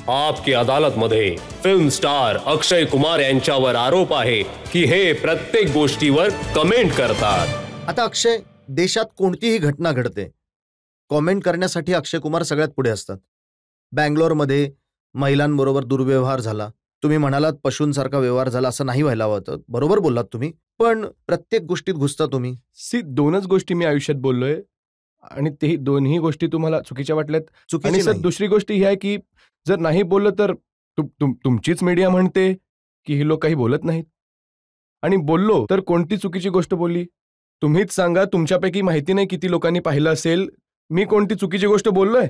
आपकी अदालत मध्ये film star Akshay Kumar यांच्यावर आरोप आहे की हे प्रत्येक गोष्टीवर कमेंट करतात. आता अक्षय, देशात कोणतीही घटना घडते, कॉमेंट करण्यासाठी अक्षय कुमार सगळ्यात पुढे असतात. बँगलोरमध्ये महिलांबरोबर दुर्व्यवहार झाला, तुम्ही म्हणालात पशूंसारखा व्यवहार झाला, असं नाही व्हायला हवं होतं, बरोबर बोललात तुम्ही, पण प्रत्येक गोष्टीत घुसता तुम्ही. दोनच गोष्टी मी आयुष्यात बोललोय आणि ते दोन्ही गोष्टी तुम्हाला चुकीच्या वाटल्यात. चुकीची आणि सर, नाही. दुसरी गोष्ट ही आहे की जर नाही बोललं तर तुमचीच मीडिया म्हणते की ही लोक काही बोलत नाहीत, आणि बोललो तर कोणती चुकीची गोष्ट बोलली तुम्हीच सांगा. तुमच्यापैकी माहिती नाही किती लोकांनी पाहिलं असेल, मी कोणती चुकीची गोष्ट बोललोय?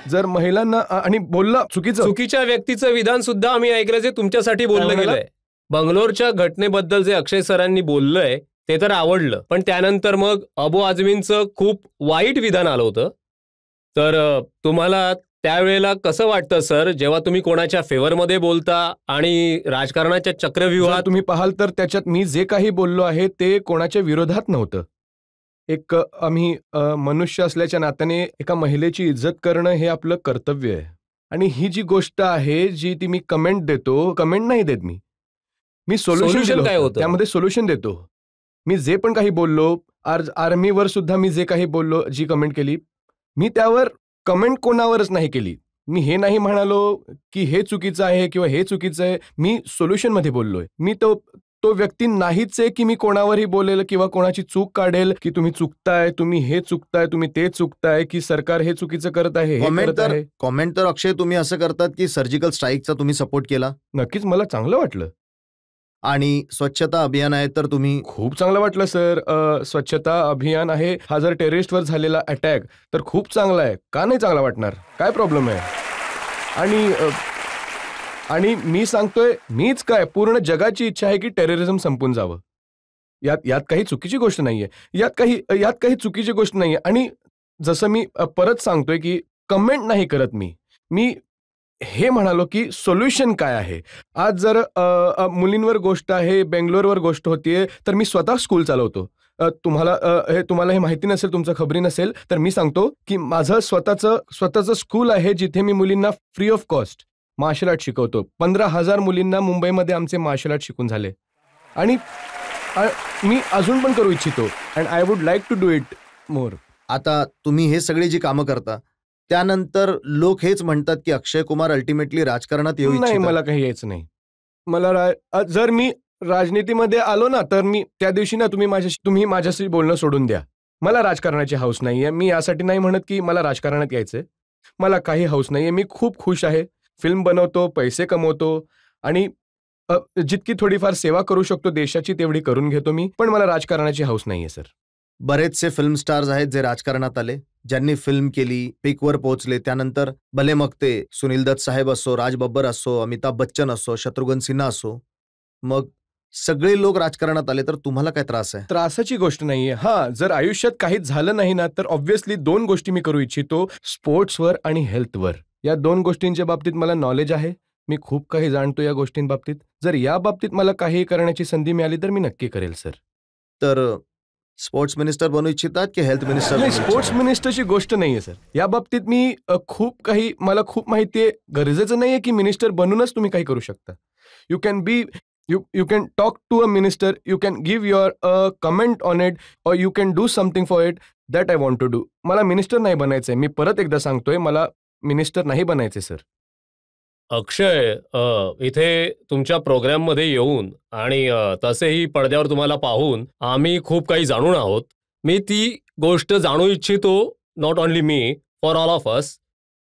जर महिलांना आणि बोलला चुकीच्या व्यक्तीचं विधान सुद्धा आम्ही ऐकलं जे तुमच्यासाठी बोललं गेलंय. बंगलोरच्या घटनेबद्दल जे अक्षय सरांनी बोललंय ते तर आवडलं, पण त्यानंतर मग अबू आझमींचं खूप वाईट विधान आलं होतं. तर तुम्हाला त्यावेळेला कसं वाटतं सर, जेव्हा तुम्ही कोणाच्या फेवरमध्ये बोलता आणि राजकारणाच्या चक्रव्यूहात? तुम्ही पाहाल तर त्याच्यात मी जे काही बोललो आहे ते कोणाच्या विरोधात नव्हतं. एक आम्ही मनुष्य असल्याच्या नात्याने एका महिलेची इज्जत करणं हे आपलं कर्तव्य आहे. आणि ही जी गोष्ट आहे जी ती मी कमेंट देतो, कमेंट नाही देत मी सोल्युशन काय होतं त्यामध्ये सोल्युशन देतो. मी जे पण काही बोललो, आर्मीवर सुद्धा मी जे काही बोललो, जी कमेंट केली, मी त्यावर कमेंट कोणावरच नाही केली. मी हे नाही म्हणालो की हे चुकीचं आहे किंवा हे चुकीचं आहे. मी सोल्युशन मध्ये बोललोय. मी तो व्यक्ती नाहीच आहे की मी कोणावरही बोलेल किंवा कोणाची चूक काढेल की तुम्ही चुकताय, तुम्ही हे चुकताय, तुम्ही ते चुकताय, की सरकार हे चुकीचं करत आहे. कॉमेंट तर अक्षय तुम्ही असं करतात की सर्जिकल स्ट्राईकचा तुम्ही सपोर्ट केला. नक्कीच मला चांगलं वाटलं. आणि स्वच्छता अभियान आहे तर तुम्ही? खूप चांगलं वाटलं सर. स्वच्छता अभियान आहे, हा जर टेररिस्टवर झालेला अटॅक तर खूप चांगला आहे. का नाही चांगला वाटणार? काय प्रॉब्लेम आहे? आणि मी सांगतोय, मीच काय, पूर्ण जगाची इच्छा आहे की टेररिझम संपून जावं. यात काही चुकीची गोष्ट नाहीये. यात काही चुकीची गोष्ट नाहीये. आणि जसं मी परत सांगतोय की कमेंट नाही करत मी हे म्हणालो की सोल्युशन काय आहे. आज जर मुलींवर गोष्ट आहे, बेंगलोरवर गोष्ट होतीये, तर मी स्वतः स्कूल चालवतो. तुम्हाला हे माहिती नसेल, तुमचं खबरी नसेल, तर मी सांगतो की माझं स्वतःचं स्कूल आहे जिथे मी मुलींना free of cost martial art शिकवतो. 15,000 मुलींना मुंबईमध्ये आमचे मार्शल आर्ट शिकून झाले. आणि मी अजून पण करू इच्छितो. And I would like to do it more. आता तुम्ही हे सगळी जी कामं करता त्यानंतर लोक हेच म्हणतात की अक्षय कुमार अल्टिमेटली राजकारणात येऊ इच्छितात. नाही, मला काही यायचं नाही. मला जर मी राजनीतीमध्ये आलो ना, तर मी त्या दिवशी ना तुम्ही माझ्याशी बोलणं सोडून द्या. मला राजकारणाची हौस नाहीये. मी यासाठी नाही म्हणत की मला राजकारणात यायचंय. मला काही हौस नाहीये. मी खूप खुश आहे. फिल्म बनवतो, पैसे कमवतो आणि जितकी थोडीफार सेवा करू शकतो देशाची तेवढी करून घेतो मी. पण मला राजकारणाची हौस नाहीये सर. बरेचसे फिल्म स्टार्स आहेत जे राजकारणात आले, ज्यांनी फिल्म केली, पीकवर पोहोचले. त्यानंतर भले मग ते सुनील दत्त साहेब असो, राज बब्बर असो, अमिताभ बच्चन असो, शत्रुघ्न सिन्हा असो, मग सगळे लोक राजकारणात आले, तर तुम्हाला काय त्रास आहे? त्रासाची गोष्ट नाहीये. जर आयुष्यात काहीच झालं नाही ना, तर ऑब्व्हियसली 2 गोष्टी मी करू इच्छितो, स्पोर्ट्सवर आणि हेल्थवर. या 2 गोष्टींच्या बाबतीत मला नॉलेज आहे. मी खूप काही जाणतो या गोष्टींबाबतीत. जर या बाबतीत मला काही करण्याची संधी मिळाली तर मी नक्की करेल सर. तर स्पोर्ट्स मिनिस्टर बनू इच्छितात की हेल्थ मिनिस्टर? नाही, स्पोर्ट्स मिनिस्टरची गोष्ट नाहीये सर. या बाबतीत मी मला खूप माहिती आहे. गरजेचं नाहीये की मिनिस्टर बनूनच तुम्ही काही करू शकता. You can talk to a minister, you can give your comment on it, or you can do something for it. That I want to do. मला मिनिस्टर नाही बनायचंय. मी परत एकदा सांगतोय, मला मिनिस्टर नाही बनायचंय सर. अक्षय, इथे तुमच्या प्रोग्राममध्ये येऊन आणि तसेही पडद्यावर तुम्हाला पाहून आम्ही खूप काही जाणून आहोत. मी ती गोष्ट जाणू इच्छितो, not only me, for all of us,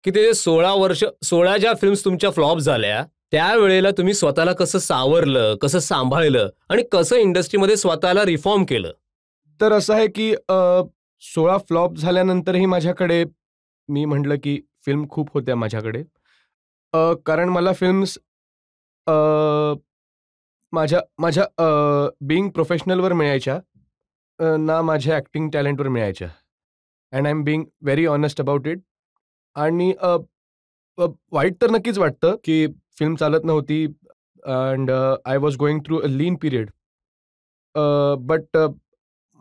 की ते 16 ज्या फिल्म्स तुमच्या फ्लॉप झाल्या त्यावेळेला तुम्ही स्वतःला कसं सावरलं, कसं सांभाळलं आणि कसं इंडस्ट्रीमध्ये स्वतःला रिफॉर्म केलं? तर असं आहे की 16 फ्लॉप झाल्यानंतरही माझ्याकडे, मी म्हटलं की फिल्म खूप होत्या माझ्याकडे. कारण मला फिल्म्स माझ्या बिईंग प्रोफेशनलवर मिळायच्या ना माझ्या ॲक्टिंग टॅलेंटवर मिळायच्या. And I am being very honest about it. आणि वाईट तर नक्कीच वाटतं की फिल्म चालत नव्हती and I was going through a lean period. But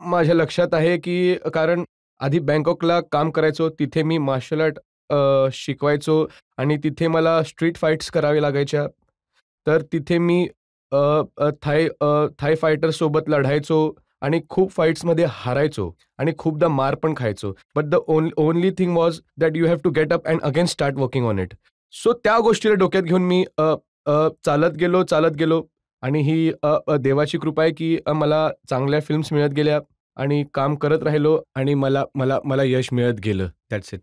माझ्या लक्षात आहे की कारण आधी बँकॉकला काम करायचो, तिथे मी मार्शल आर्ट शिकवायचो आणि तिथे मला स्ट्रीट फाईट्स करावे लागायच्या. तर तिथे मी थाय फायटरसोबत लढायचो आणि खूप फाईट्समध्ये हारायचो आणि खूपदा मार पण खायचो. But the only thing was that you have to get up and again start working on it. So त्या गोष्टीला डोक्यात घेऊन मी चालत गेलो आणि ही देवाची कृपा आहे की मला चांगल्या फिल्म्स मिळत गेल्या आणि काम करत राहिलो आणि मला यश मिळत गेलं. That's it.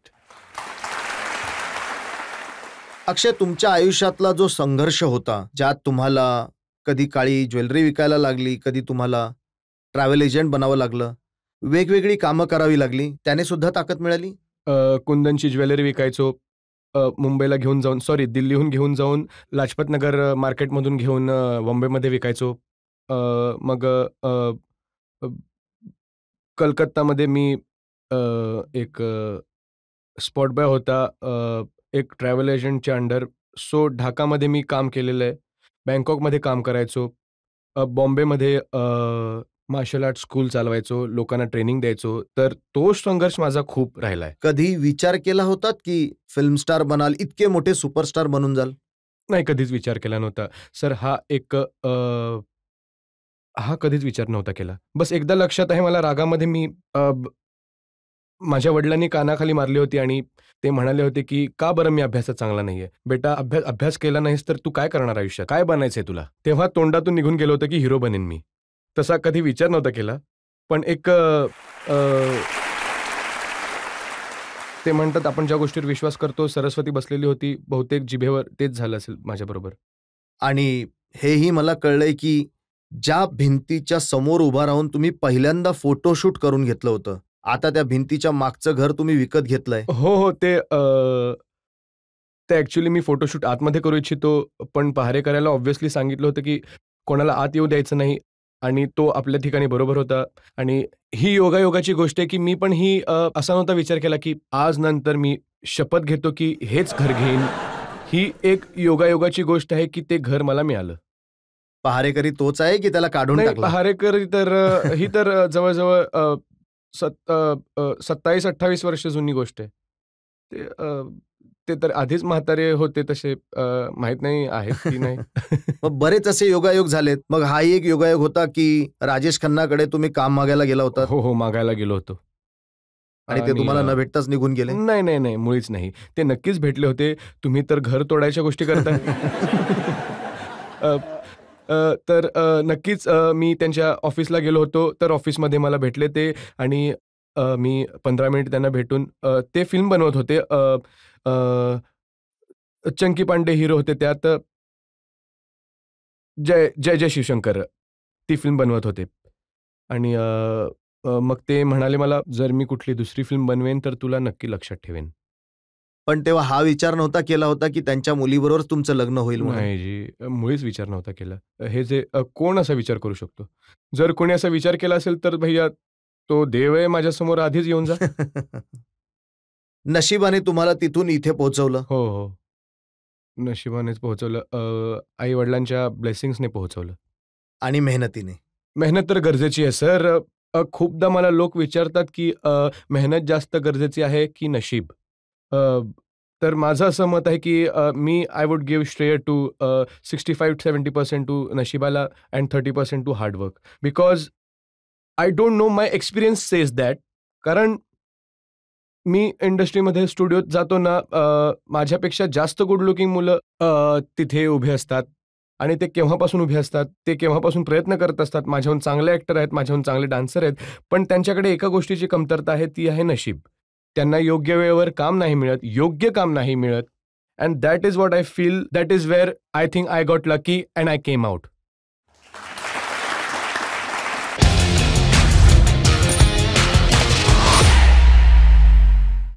अक्षय, तुमच्या आयुष्यातला जो संघर्ष होता, ज्यात तुम्हाला कधी काळी ज्वेलरी विकायला लागली, कधी तुम्हाला ट्रॅव्हल एजंट बनावं लागलं, वेगवेगळी कामं करावी लागली, त्याने सुद्धा ताकद मिळाली? कुंदनची ज्वेलरी विकायचो. मुंबईला घेऊन जाऊन दिल्लीहून घेऊन जाऊन लाजपत नगर मार्केटमधून घेऊन बॉम्बेमध्ये विकायचो. मग कलकत्तामध्ये मी एक स्पॉट बॉय होता एक ट्रॅव्हल एजंटच्या अंडर. सो ढाकामध्ये मी काम केलेलं आहे. बँकॉकमध्ये काम करायचो. बॉम्बेमध्ये मार्शल आर्ट स्कूल चालवायचो, लोकांना ट्रेनिंग द्यायचो. तर तो संघर्ष माझा खूप राहिलाय. कधी विचार केला होता की फिल्म स्टार बनाल, इतके मोठे सुपरस्टार बनून जाल? नाही, कधीच विचार केला नव्हता सर. हा कधीच विचार नव्हता केला. बस एकदा लक्षात आहे मला, रागामध्ये मी माझ्या वडिलांनी कानाखाली मारली होती आणि ते म्हणाले होते की का बरं मी अभ्यासात चांगला नाहीये. बेटा, अभ्यास केला नाहीस तर तू काय करणार आयुष्यात, काय बनायचंय तुला. तेव्हा तोंडातून निघून गेलं होतं की हिरो बनेन मी. तसा कधी विचार नव्हता केला. पण एक ते म्हणतात आपण ज्या गोष्टीवर विश्वास करतो, सरस्वती बसलेली होती बहुतेक जिभेवर, तेच झालं असेल माझ्याबरोबर. आणि हेही मला कळलंय की ज्या भिंतीच्या समोर उभा राहून तुम्ही पहिल्यांदा फोटोशूट करून घेतलं होतं, आता त्या भिंतीच्या मागचं घर तुम्ही विकत घेतलंय. हो, ते ऍक्च्युली मी फोटोशूट आतमध्ये करू इच्छितो, पण पहारेकऱ्याला ऑब्व्हियसली सांगितलं होतं की कोणाला आत येऊ द्यायचं नाही आणि तो आपल्या ठिकाणी बरोबर होता. आणि ही योगायोगाची गोष्ट आहे की मी पण ही असा नव्हता विचार केला की आज नंतर मी शपथ घेतो की हेच घर घेईन. ही एक योगायोगाची गोष्ट आहे की ते घर मला मिळालं. पहारेकरी तोच आहे की त्याला काढून नाही, टाकला? पहारेकरी तर ही तर जवळजवळ 27-28 वर्ष जुनी गोष्ट आहे. ते तर आधीच म्हातारे होते तसे, माहित नाही आहेत की नाही. मग बरेच असे योगायोग झालेत. मग हाही एक योगायोग होता की राजेश खन्नाकडे तुम्ही काम मागायला गेला होता हो, मागायला गेलो होतो आणि ते तुम्हाला न भेटताच निघून गेले? नाही, मुळीच नाही. ते नक्कीच भेटले होते. तुम्ही तर घर तोडायच्या गोष्टी करताय. तर नक्कीच मी त्यांच्या ऑफिसला गेलो होतो. तर ऑफिसमध्ये मला भेटले ते आणि मी 15 मिनिट त्यांना भेटून ते फिल्म बनवत होते. चंकी पांडे हिरो होते त्यात. जय शिवशंकर ती फिल्म बनवत होते. आणि मग ते म्हणाले मला, जर मी कुठली दुसरी फिल्म बनवेन तर तुला नक्की लक्षात ठेवेन. पण तेव्हा हा विचार नव्हता केला होता की त्यांच्या मुलीबरोबर तुमचं लग्न होईल म्हणून? नाही जी, मुळीच विचार नव्हता केला. हे जे कोण असा विचार करू शकतो? जर कोणी असा विचार केला असेल तर भैया तो देव आहे माझ्यासमोर, आधीच येऊन जा. नशिबाने तुम्हाला तिथून इथे पोहोचवलं. हो, नशिबानेच पोहोचवलं. आई वडिलांच्या ब्लेसिंग्सने पोहोचवलं. आणि मेहनतीने. मेहनत तर गरजेची आहे सर. खूपदा मला लोक विचारतात की मेहनत जास्त गरजेची आहे की नशीब. तर माझं असं मत आहे की मी आय वुड गिव्ह श्रेय टू 65-70% टू नशिबाला and 30% to hard work. Because I don't know, my experience says that. कारण मी इंडस्ट्रीमध्ये स्टुडिओत जातो ना, माझ्यापेक्षा जास्त गुड लुकिंग मुलं तिथे उभे असतात आणि ते केव्हापासून उभे असतात, ते केव्हापासून प्रयत्न करत असतात. माझ्याहून चांगले ॲक्टर आहेत, माझ्याहून चांगले डान्सर आहेत, पण त्यांच्याकडे एका गोष्टीची कमतरता आहे, ती आहे नशीब. त्यांना योग्य वेळेवर काम नाही मिळत, योग्य काम नाही मिळत. And that is what I feel, that is where I think I got lucky and I came out.